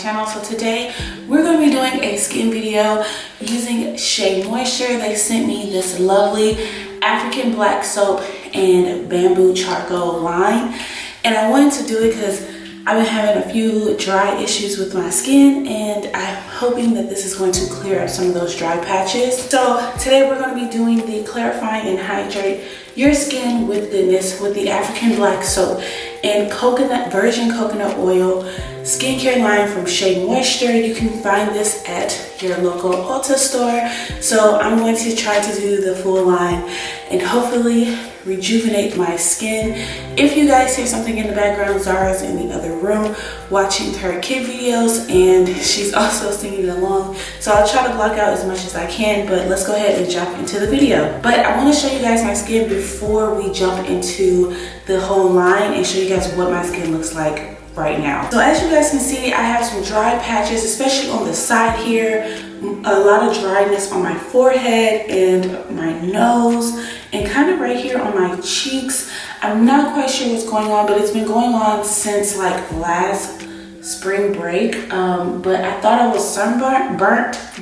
channel. So today we're going to be doing a skin video using Shea Moisture. They sent me this lovely African black soap and bamboo charcoal line, and I wanted to do it because I've been having a few dry issues with my skin, and I'm hoping that this is going to clear up some of those dry patches. So today we're going to be doing the clarifying and hydrate your skin with goodness with the African black soap and virgin coconut oil skincare line from Shea Moisture. You can find this at your local Ulta store. So I'm going to try to do the full line and hopefully rejuvenate my skin. If you guys hear something in the background, Zara's in the other room watching her kid videos, and she's also singing along. So I'll try to block out as much as I can, but let's go ahead and jump into the video. But I want to show you guys my skin before we jump into the whole line and show you guys what my skin looks like right now. So as you guys can see, I have some dry patches, especially on the side here, a lot of dryness on my forehead and my nose, and kind of right here on my cheeks. I'm not quite sure what's going on, but it's been going on since like last spring break. But I thought I was sunburnt,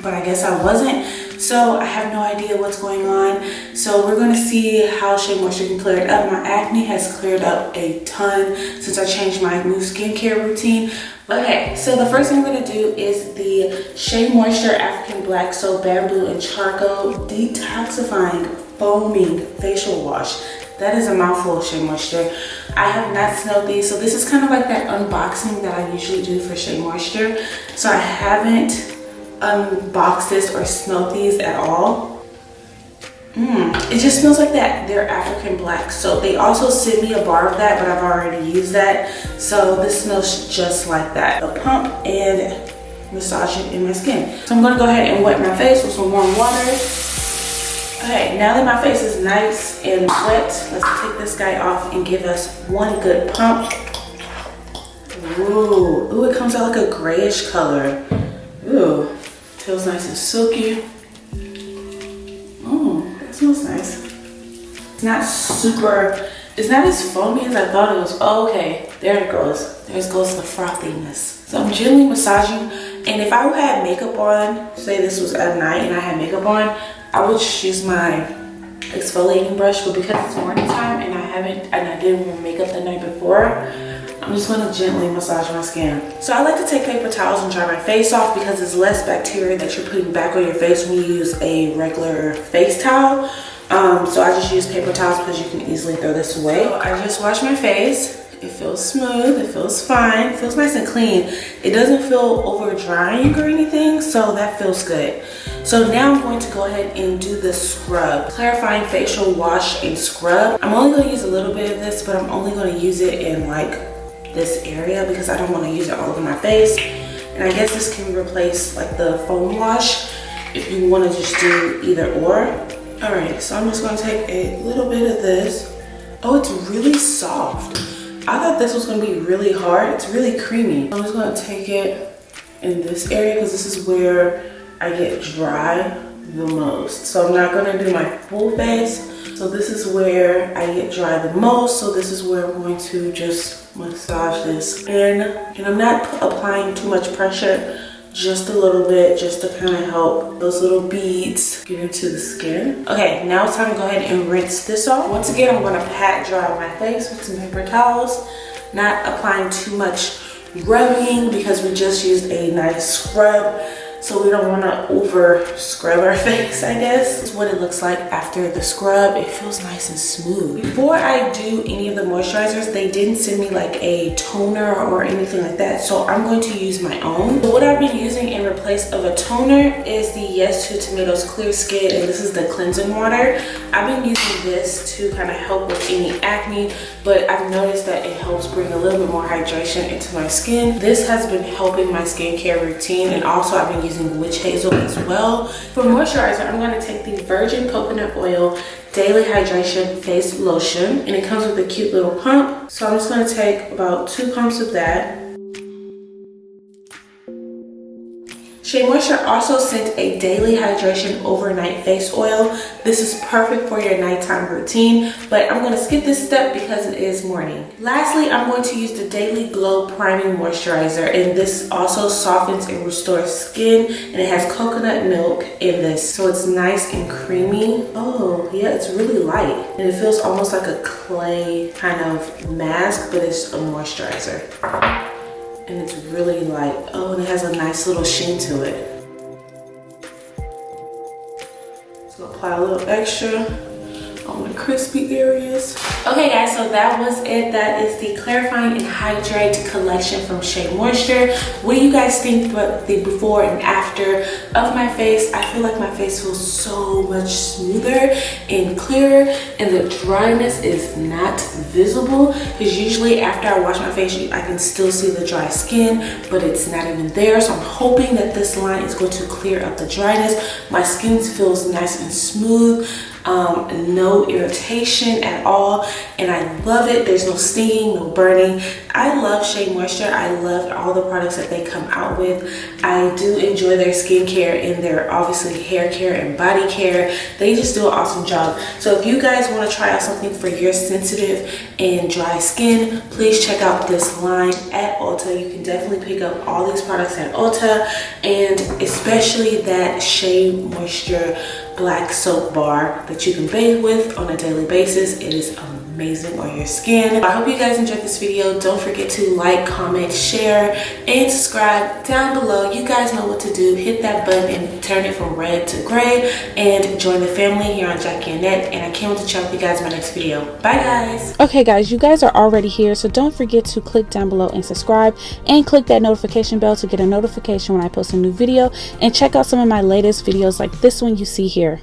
but I guess I wasn't. So I have no idea what's going on. So we're gonna see how Shea Moisture can clear it up. My acne has cleared up a ton since I changed my new skincare routine. Okay, so the first thing I'm gonna do is the Shea Moisture African Black Soap Bamboo and Charcoal Detoxifying Foaming Facial Wash. That is a mouthful of Shea Moisture. I have not smelled these, so this is kind of like that unboxing that I usually do for Shea Moisture. So I haven't unboxed this or smelled these at all. It just smells like that. They're African black soap. They also sent me a bar of that, but I've already used that. So this smells just like that. I'll pump and massage it in my skin. So I'm gonna go ahead and wet my face with some warm water. Okay, now that my face is nice and wet, let's take this guy off and give us one good pump. Ooh, it comes out like a grayish color. Ooh, feels nice and silky. Oh, that smells nice. It's not as foamy as I thought it was. Oh, okay, there it goes. There goes the frothiness. So I'm gently massaging, and if I had makeup on, say this was at night and I had makeup on, I would just use my exfoliating brush, but because it's morning time and I didn't wear makeup the night before, I'm just gonna gently massage my skin. So I like to take paper towels and dry my face off because there's less bacteria that you're putting back on your face when you use a regular face towel. So I just use paper towels because you can easily throw this away. So I just wash my face. It feels smooth, it feels fine, it feels nice and clean. It doesn't feel over drying or anything, so that feels good. So now I'm going to go ahead and do the scrub. Clarifying facial wash and scrub. I'm only going to use a little bit of this, but I'm only going to use it in like this area because I don't want to use it all over my face. And I guess this can replace like the foam wash if you want to just do either or. All right, so I'm just going to take a little bit of this. Oh, it's really soft. I thought this was going to be really hard. It's really creamy. I'm just going to take it in this area because this is where I get dry the most. So I'm not going to do my full face. So this is where I get dry the most. So this is where I'm going to just massage this in. And I'm not applying too much pressure, just a little bit, just to kind of help those little beads get into the skin. Okay, now it's time to go ahead and rinse this off. Once again, I'm going to pat dry my face with some paper towels, not applying too much rubbing because we just used a nice scrub. So we don't want to over scrub our face, I guess. This is what it looks like after the scrub. It feels nice and smooth. Before I do any of the moisturizers, they didn't send me like a toner or anything like that. So I'm going to use my own. So what I've been using in replace of a toner is the Yes to Tomatoes Clear Skin, and this is the cleansing water. I've been using this to kind of help with any acne, but I've noticed that it helps bring a little bit more hydration into my skin. This has been helping my skincare routine, and also I've been using witch hazel as well. For moisturizer, I'm going to take the Virgin Coconut Oil Daily Hydration Face Lotion, and it comes with a cute little pump. So I'm just going to take about 2 pumps of that. Shea Moisture also sent a daily hydration overnight face oil. This is perfect for your nighttime routine, but I'm going to skip this step because it is morning. Lastly, I'm going to use the Daily Glow Priming Moisturizer, and this also softens and restores skin, and it has coconut milk in this, so it's nice and creamy. Oh yeah, it's really light, and it feels almost like a clay kind of mask, but it's a moisturizer. And it's really light. Oh, and it has a nice little sheen to it. So apply a little extra on the crispy areas. Okay guys, so that was it. That is the Clarifying and Hydrate collection from Shea Moisture. What do you guys think about the before and after of my face? I feel like my face feels so much smoother and clearer, and the dryness is not visible, because usually after I wash my face I can still see the dry skin, but it's not even there. So I'm hoping that this line is going to clear up the dryness. My skin feels nice and smooth, no irritation at all, and I love it. There's no stinging, no burning. I love Shea Moisture. I love all the products that they come out with. I do enjoy their skincare and their obviously hair care and body care. They just do an awesome job. So if you guys want to try out something for your sensitive and dry skin, please check out this line at Ulta. You can definitely pick up all these products at Ulta, and especially that Shea Moisture black soap bar that you can bathe with on a daily basis. It is amazing on your skin. I hope you guys enjoyed this video. Don't forget to like, comment, share, and subscribe down below. You guys know what to do. Hit that button and turn it from red to gray, and join the family here on Jackie Annette, and I can't wait to chat with you guys in my next video. Bye guys. Okay guys, you guys are already here, so don't forget to click down below and subscribe, and click that notification bell to get a notification when I post a new video, and check out some of my latest videos like this one you see here.